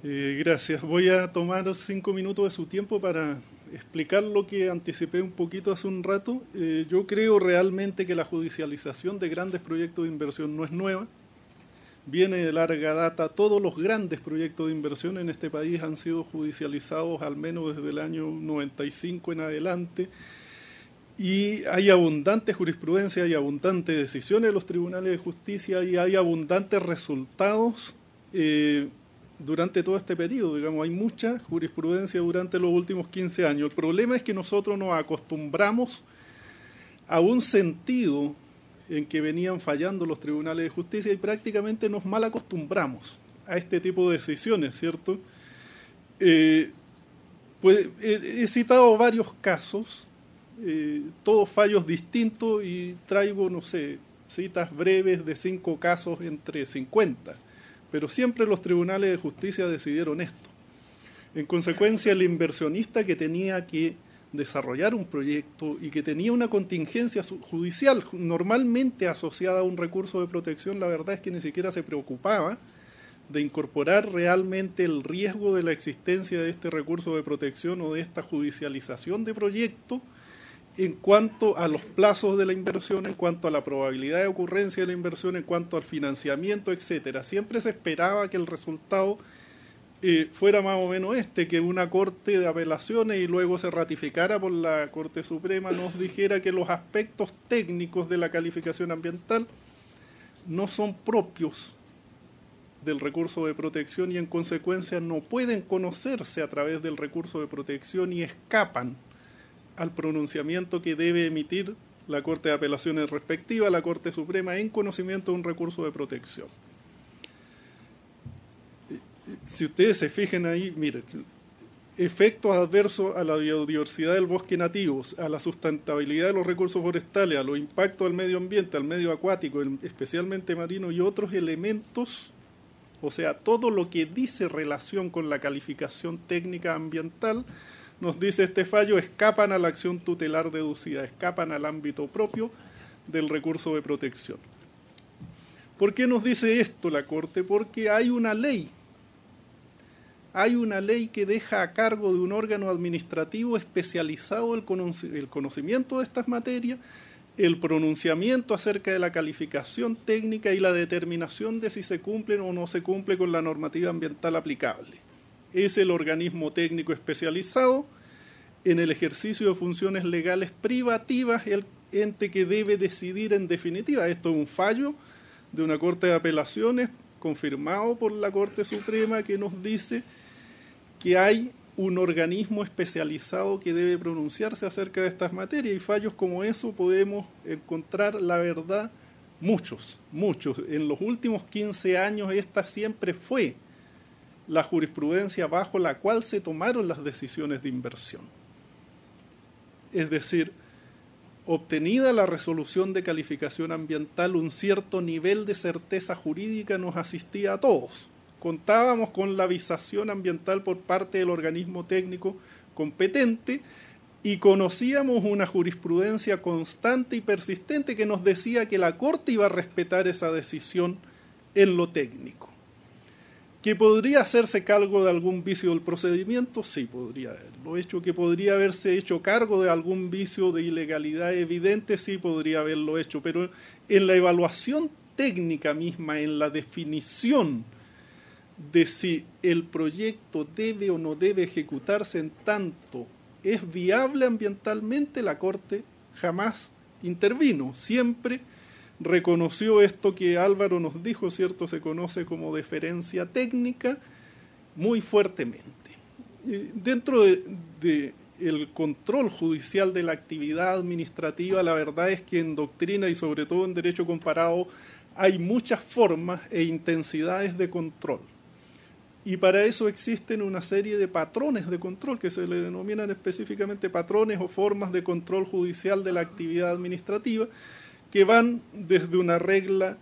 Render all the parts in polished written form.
Gracias. Voy a tomar 5 minutos de su tiempo para explicar lo que anticipé un poquito hace un rato. Yo creo realmente que la judicialización de grandes proyectos de inversión no es nueva. Viene de larga data. Todos los grandes proyectos de inversión en este país han sido judicializados al menos desde el año 95 en adelante. Y hay abundante jurisprudencia, hay abundantes decisiones de los tribunales de justicia y hay abundantes resultados durante todo este periodo. Digamos, hay mucha jurisprudencia durante los últimos 15 años. El problema es que nosotros nos acostumbramos a un sentido en que venían fallando los tribunales de justicia y prácticamente nos mal acostumbramos a este tipo de decisiones, ¿cierto? Pues he citado varios casos, todos fallos distintos y traigo, no sé, citas breves de 5 casos entre 50, pero siempre los tribunales de justicia decidieron esto. En consecuencia, el inversionista que tenía que desarrollar un proyecto y que tenía una contingencia judicial normalmente asociada a un recurso de protección, la verdad es que ni siquiera se preocupaba de incorporar realmente el riesgo de la existencia de este recurso de protección o de esta judicialización de proyecto en cuanto a los plazos de la inversión, en cuanto a la probabilidad de ocurrencia de la inversión, en cuanto al financiamiento, etcétera. Siempre se esperaba que el resultado fuera más o menos que una corte de apelaciones y luego se ratificara por la Corte Suprema, nos dijera que los aspectos técnicos de la calificación ambiental no son propios del recurso de protección y en consecuencia no pueden conocerse a través del recurso de protección y escapan al pronunciamiento que debe emitir la Corte de Apelaciones respectiva, la Corte Suprema, en conocimiento de un recurso de protección. Si ustedes se fijan ahí, miren, efectos adversos a la biodiversidad del bosque nativo, a la sustentabilidad de los recursos forestales, a los impactos al medio ambiente, al medio acuático, especialmente marino y otros elementos, o sea, todo lo que dice relación con la calificación técnica ambiental, nos dice este fallo, escapan a la acción tutelar deducida, escapan al ámbito propio del recurso de protección. ¿Por qué nos dice esto la Corte? Porque hay una ley que deja a cargo de un órgano administrativo especializado el conocimiento de estas materias, el pronunciamiento acerca de la calificación técnica y la determinación de si se cumple o no se cumple con la normativa ambiental aplicable. Es el organismo técnico especializado en el ejercicio de funciones legales privativas, el ente que debe decidir en definitiva. Esto es un fallo de una Corte de Apelaciones confirmado por la Corte Suprema que nos dice que hay un organismo especializado que debe pronunciarse acerca de estas materias y fallos como eso podemos encontrar, la verdad, muchos. En los últimos 15 años esta siempre fue la jurisprudencia bajo la cual se tomaron las decisiones de inversión. Es decir, obtenida la resolución de calificación ambiental, un cierto nivel de certeza jurídica nos asistía a todos. Contábamos con la visación ambiental por parte del organismo técnico competente y conocíamos una jurisprudencia constante y persistente que nos decía que la Corte iba a respetar esa decisión en lo técnico. ¿Que podría hacerse cargo de algún vicio del procedimiento? Sí, podría haberlo hecho. ¿Que podría haberse hecho cargo de algún vicio de ilegalidad evidente? Sí, podría haberlo hecho. Pero en la evaluación técnica misma, en la definición de si el proyecto debe o no debe ejecutarse en tanto es viable ambientalmente, la Corte jamás intervino. Siempre reconoció esto que Álvaro nos dijo, ¿cierto? Se conoce como deferencia técnica muy fuertemente. Dentro del control judicial de la actividad administrativa, la verdad es que en doctrina y sobre todo en derecho comparado hay muchas formas e intensidades de control. Y para eso existen una serie de patrones de control que se le denominan específicamente patrones o formas de control judicial de la actividad administrativa, que van desde una regla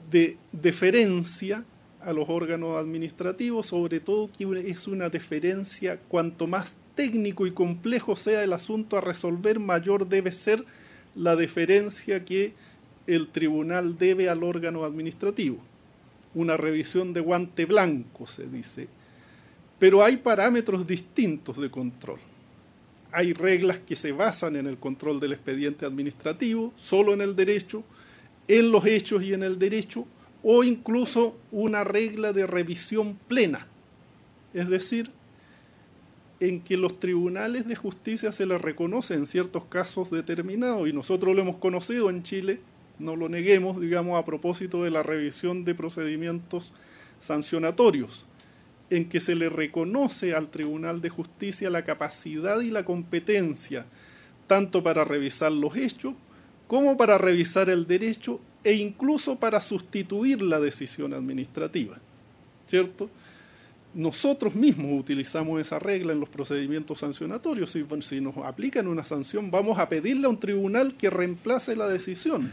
de deferencia a los órganos administrativos, sobre todo que es una deferencia, cuanto más técnico y complejo sea el asunto a resolver, mayor debe ser la deferencia que el tribunal debe al órgano administrativo. Una revisión de guante blanco, se dice Pero hay parámetros distintos de control. Hay reglas que se basan en el control del expediente administrativo, solo en el derecho, en los hechos y en el derecho, o incluso una regla de revisión plena. Es decir, en que los tribunales de justicia se les reconoce en ciertos casos determinados, y nosotros lo hemos conocido en Chile, no lo neguemos, digamos, a propósito de la revisión de procedimientos sancionatorios, en que se le reconoce al Tribunal de Justicia la capacidad y la competencia, tanto para revisar los hechos, como para revisar el derecho, e incluso para sustituir la decisión administrativa, ¿cierto? Nosotros mismos utilizamos esa regla en los procedimientos sancionatorios. Si nos aplican una sanción, vamos a pedirle a un tribunal que reemplace la decisión.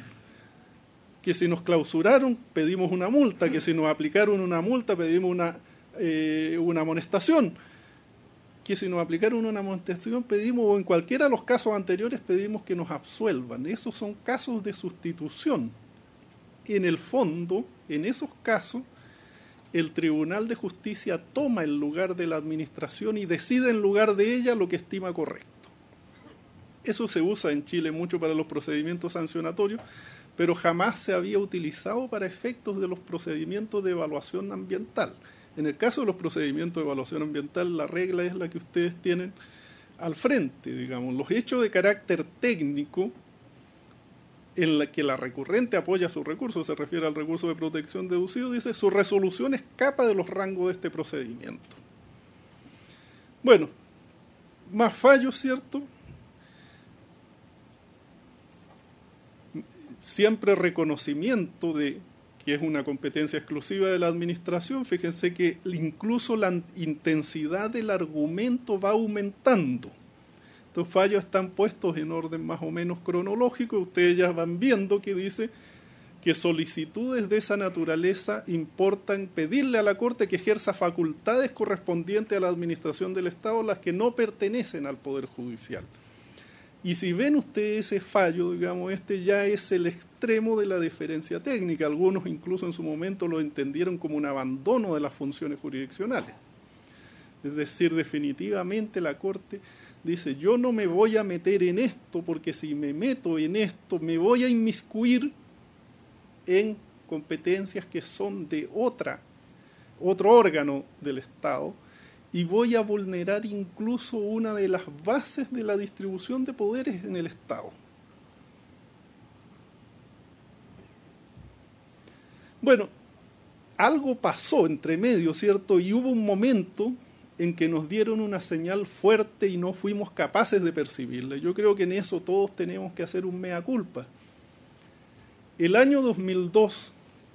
Que si nos clausuraron, pedimos una multa, que si nos aplicaron una multa, pedimos una amonestación, que si nos aplicaron una amonestación, pedimos, o en cualquiera de los casos anteriores, pedimos que nos absuelvan. Esos son casos de sustitución. En el fondo, en esos casos, el Tribunal de Justicia toma el lugar de la administración y decide en lugar de ella lo que estima correcto. Eso se usa en Chile mucho para los procedimientos sancionatorios, pero jamás se había utilizado para efectos de los procedimientos de evaluación ambiental. En el caso de los procedimientos de evaluación ambiental, la regla es la que ustedes tienen al frente, digamos. Los hechos de carácter técnico en la que la recurrente apoya su recurso, se refiere al recurso de protección deducido, dice, su resolución escapa de los rangos de este procedimiento. Bueno, más fallos, ¿cierto? Siempre reconocimiento de que es una competencia exclusiva de la administración. Fíjense que incluso la intensidad del argumento va aumentando. Estos fallos están puestos en orden más o menos cronológico. Ustedes ya van viendo que dice que solicitudes de esa naturaleza importan pedirle a la Corte que ejerza facultades correspondientes a la administración del Estado, las que no pertenecen al Poder Judicial. Y si ven ustedes ese fallo, digamos, este ya es el extremo de la deferencia técnica. Algunos incluso en su momento lo entendieron como un abandono de las funciones jurisdiccionales. Es decir, definitivamente la Corte dice, yo no me voy a meter en esto, porque si me meto en esto me voy a inmiscuir en competencias que son de otro órgano del Estado, y voy a vulnerar incluso una de las bases de la distribución de poderes en el Estado. Bueno, algo pasó entre medio, ¿cierto? Y hubo un momento en que nos dieron una señal fuerte y no fuimos capaces de percibirla. Yo creo que en eso todos tenemos que hacer un mea culpa. El año 2002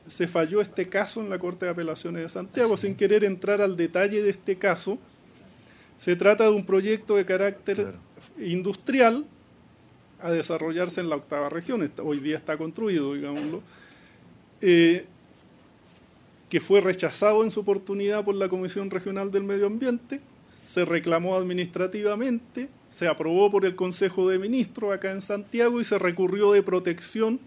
se falló este caso en la Corte de Apelaciones de Santiago. Sin querer entrar al detalle de este caso, se trata de un proyecto de carácter industrial a desarrollarse en la 8ª región. Hoy día está construido, digámoslo, que fue rechazado en su oportunidad por la Comisión Regional del Medio Ambiente, se reclamó administrativamente, se aprobó por el Consejo de Ministros acá en Santiago y se recurrió de protección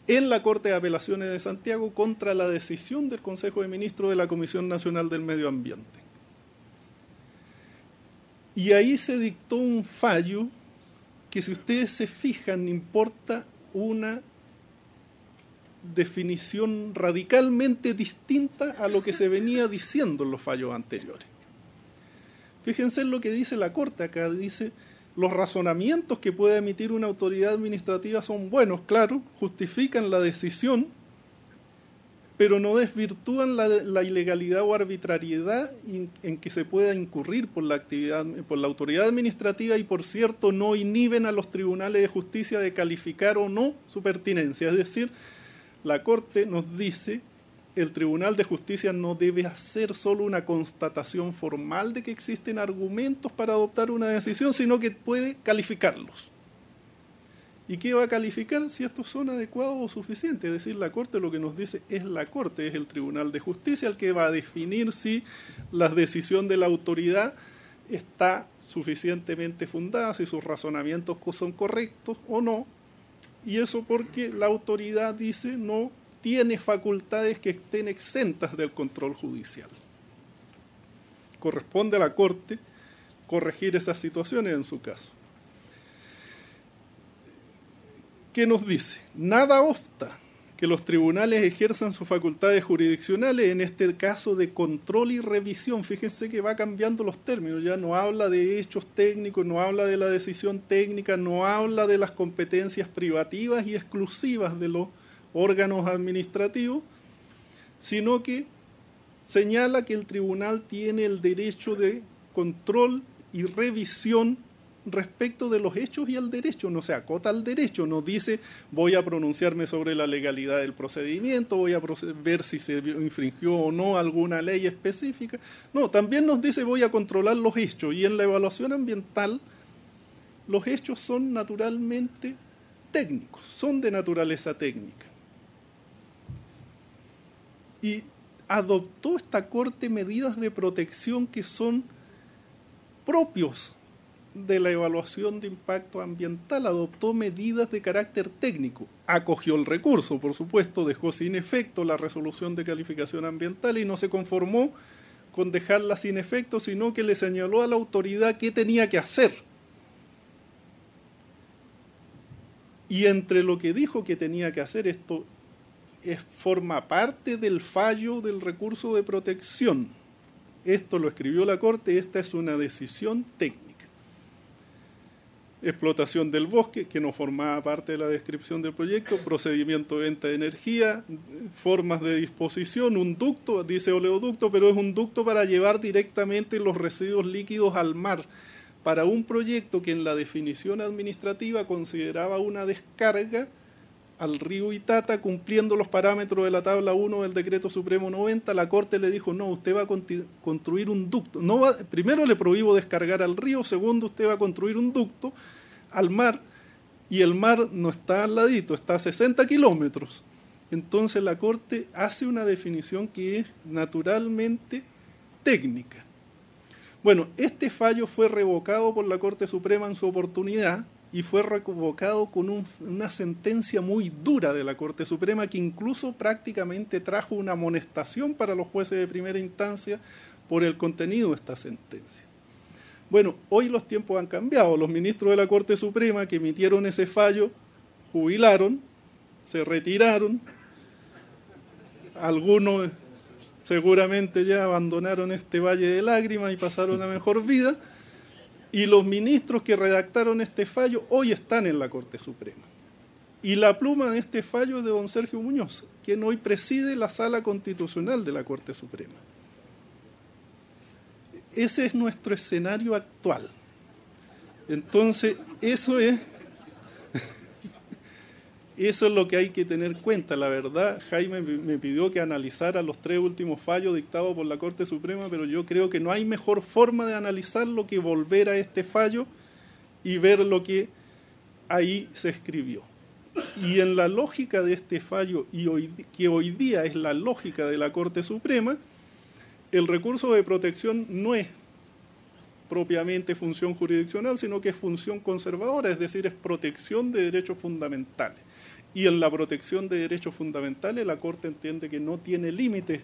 en la Corte de Apelaciones de Santiago contra la decisión del Consejo de Ministros de la Comisión Nacional del Medio Ambiente. Y ahí se dictó un fallo que, si ustedes se fijan, importa una definición radicalmente distinta a lo que se venía diciendo en los fallos anteriores. Fíjense en lo que dice la Corte acá, dice: los razonamientos que puede emitir una autoridad administrativa son buenos, claro, justifican la decisión, pero no desvirtúan la ilegalidad o arbitrariedad en que se pueda incurrir por la autoridad administrativa, y, por cierto, no inhiben a los tribunales de justicia de calificar o no su pertinencia. Es decir, la Corte nos dice: el Tribunal de Justicia no debe hacer solo una constatación formal de que existen argumentos para adoptar una decisión, sino que puede calificarlos. ¿Y qué va a calificar? Si estos son adecuados o suficientes. Es decir, la Corte lo que nos dice es la Corte, es el Tribunal de Justicia el que va a definir si la decisión de la autoridad está suficientemente fundada, si sus razonamientos son correctos o no. Y eso porque la autoridad dice no tiene facultades que estén exentas del control judicial. corresponde a la Corte corregir esas situaciones en su caso. ¿Qué nos dice? Nada obsta que los tribunales ejerzan sus facultades jurisdiccionales, en este caso de control y revisión. Fíjense que va cambiando los términos, ya no habla de hechos técnicos, no habla de la decisión técnica, no habla de las competencias privativas y exclusivas de los órganos administrativos, sino que señala que el tribunal tiene el derecho de control y revisión respecto de los hechos y el derecho, no se acota al derecho, no dice voy a pronunciarme sobre la legalidad del procedimiento, voy a ver si se infringió o no alguna ley específica, no, también nos dice voy a controlar los hechos, y en la evaluación ambiental los hechos son naturalmente técnicos, son de naturaleza técnica. Y adoptó esta Corte medidas de protección que son propios de la evaluación de impacto ambiental, adoptó medidas de carácter técnico, acogió el recurso, por supuesto, dejó sin efecto la resolución de calificación ambiental y no se conformó con dejarla sin efecto, sino que le señaló a la autoridad qué tenía que hacer. Y entre lo que dijo que tenía que hacer, esto forma parte del fallo del recurso de protección. Esto lo escribió la Corte, esta es una decisión técnica. Explotación del bosque, que no formaba parte de la descripción del proyecto, procedimiento de venta de energía, formas de disposición, un ducto, dice oleoducto, pero es un ducto para llevar directamente los residuos líquidos al mar, para un proyecto que en la definición administrativa consideraba una descarga al río Itata, cumpliendo los parámetros de la tabla 1 del Decreto Supremo 90, la Corte le dijo, no, usted va a construir un ducto. Primero le prohíbo descargar al río, segundo, usted va a construir un ducto al mar, y el mar no está al ladito, está a 60 kilómetros. Entonces la Corte hace una definición que es naturalmente técnica. Bueno, este fallo fue revocado por la Corte Suprema en su oportunidad, y fue revocado con una sentencia muy dura de la Corte Suprema, que incluso prácticamente trajo una amonestación para los jueces de primera instancia por el contenido de esta sentencia. Bueno, hoy los tiempos han cambiado. Los ministros de la Corte Suprema que emitieron ese fallo jubilaron, se retiraron, algunos seguramente ya abandonaron este valle de lágrimas y pasaron a mejor vida, y los ministros que redactaron este fallo hoy están en la Corte Suprema. Y la pluma de este fallo es de don Sergio Muñoz, quien hoy preside la Sala Constitucional de la Corte Suprema. Ese es nuestro escenario actual. Entonces, eso es lo que hay que tener en cuenta. La verdad, Jaime me pidió que analizara los 3 últimos fallos dictados por la Corte Suprema, pero yo creo que no hay mejor forma de analizarlo que volver a este fallo y ver lo que ahí se escribió. Y en la lógica de este fallo, que hoy día es la lógica de la Corte Suprema, el recurso de protección no es propiamente función jurisdiccional, sino que es función conservadora, es decir, es protección de derechos fundamentales. Y en la protección de derechos fundamentales la Corte entiende que no tiene límites,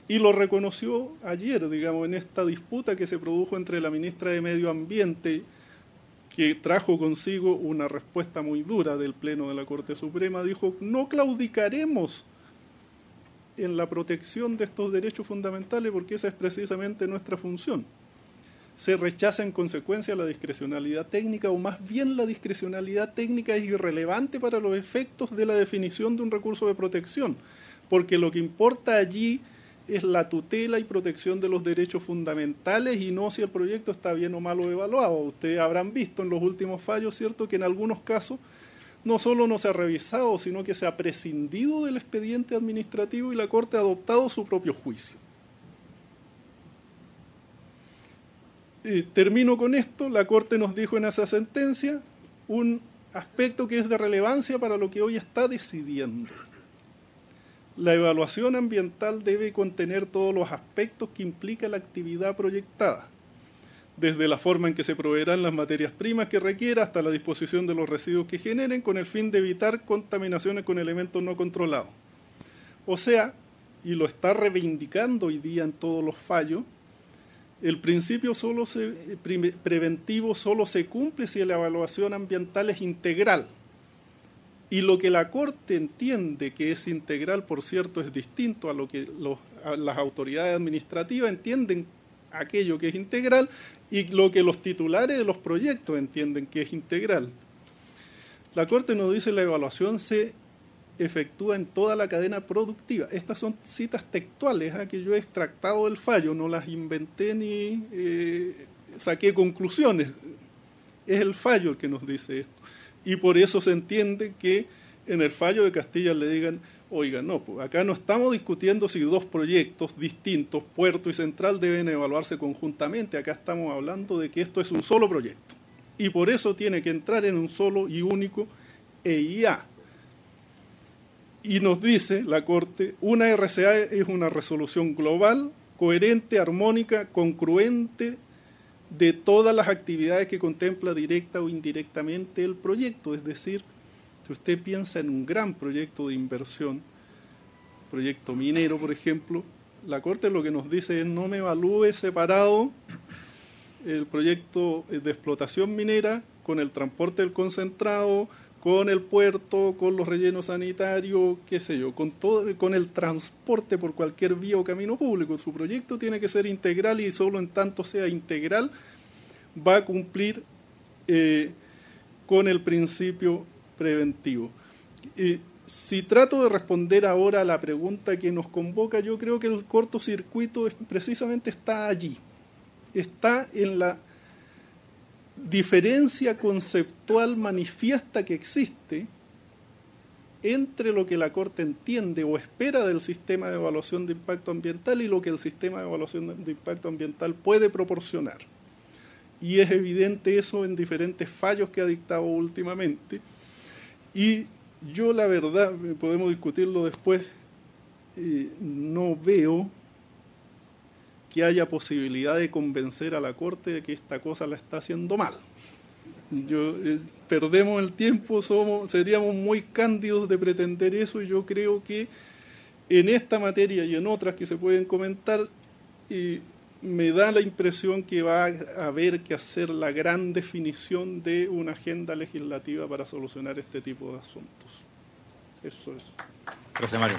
y lo reconoció ayer, digamos, en esta disputa que se produjo entre la ministra de Medio Ambiente, que trajo consigo una respuesta muy dura del Pleno de la Corte Suprema. Dijo, no claudicaremos en la protección de estos derechos fundamentales porque esa es precisamente nuestra función. Se rechaza en consecuencia la discrecionalidad técnica, o más bien la discrecionalidad técnica es irrelevante para los efectos de la definición de un recurso de protección, porque lo que importa allí es la tutela y protección de los derechos fundamentales y no si el proyecto está bien o mal evaluado. Ustedes habrán visto en los últimos fallos, ¿cierto?, que en algunos casos no solo no se ha revisado, sino que se ha prescindido del expediente administrativo y la Corte ha adoptado su propio juicio. Termino con esto. La Corte nos dijo en esa sentencia un aspecto que es de relevancia para lo que hoy está decidiendo. La evaluación ambiental debe contener todos los aspectos que implica la actividad proyectada, desde la forma en que se proveerán las materias primas que requiera hasta la disposición de los residuos que generen, con el fin de evitar contaminaciones con elementos no controlados. O sea, y lo está reivindicando hoy día en todos los fallos, El principio preventivo solo se cumple si la evaluación ambiental es integral. Y lo que la Corte entiende que es integral, por cierto, es distinto a lo que las autoridades administrativas entienden aquello que es integral y lo que los titulares de los proyectos entienden que es integral. La Corte nos dice que la evaluación se efectúa en toda la cadena productiva. Estas son citas textuales que yo he extractado del fallo, no las inventé ni saqué conclusiones. Es el fallo el que nos dice esto. Y por eso se entiende que en el fallo de Castilla le digan, oiga, no, pues acá no estamos discutiendo si dos proyectos distintos, Puerto y Central, deben evaluarse conjuntamente. Acá estamos hablando de que esto es un solo proyecto. Y por eso tiene que entrar en un solo y único EIA. Y nos dice la Corte, una RCA es una resolución global, coherente, armónica, congruente de todas las actividades que contempla directa o indirectamente el proyecto. Es decir, si usted piensa en un gran proyecto de inversión, proyecto minero, por ejemplo, la Corte lo que nos dice es no me evalúe separado el proyecto de explotación minera con el transporte del concentrado, con el puerto, con los rellenos sanitarios, qué sé yo, con el transporte por cualquier vía o camino público. Su proyecto tiene que ser integral y solo en tanto sea integral va a cumplir con el principio preventivo. Si trato de responder ahora a la pregunta que nos convoca, yo creo que el cortocircuito precisamente está allí. Está en la diferencia conceptual manifiesta que existe entre lo que la Corte entiende o espera del sistema de evaluación de impacto ambiental y lo que el sistema de evaluación de impacto ambiental puede proporcionar. Y es evidente eso en diferentes fallos que ha dictado últimamente. Y yo, la verdad, podemos discutirlo después, no veo que haya posibilidad de convencer a la Corte de que esta cosa la está haciendo mal. Perdemos el tiempo, seríamos muy cándidos de pretender eso, y yo creo que en esta materia y en otras que se pueden comentar, me da la impresión que va a haber que hacer la gran definición de una agenda legislativa para solucionar este tipo de asuntos. Eso es. Gracias, Mario.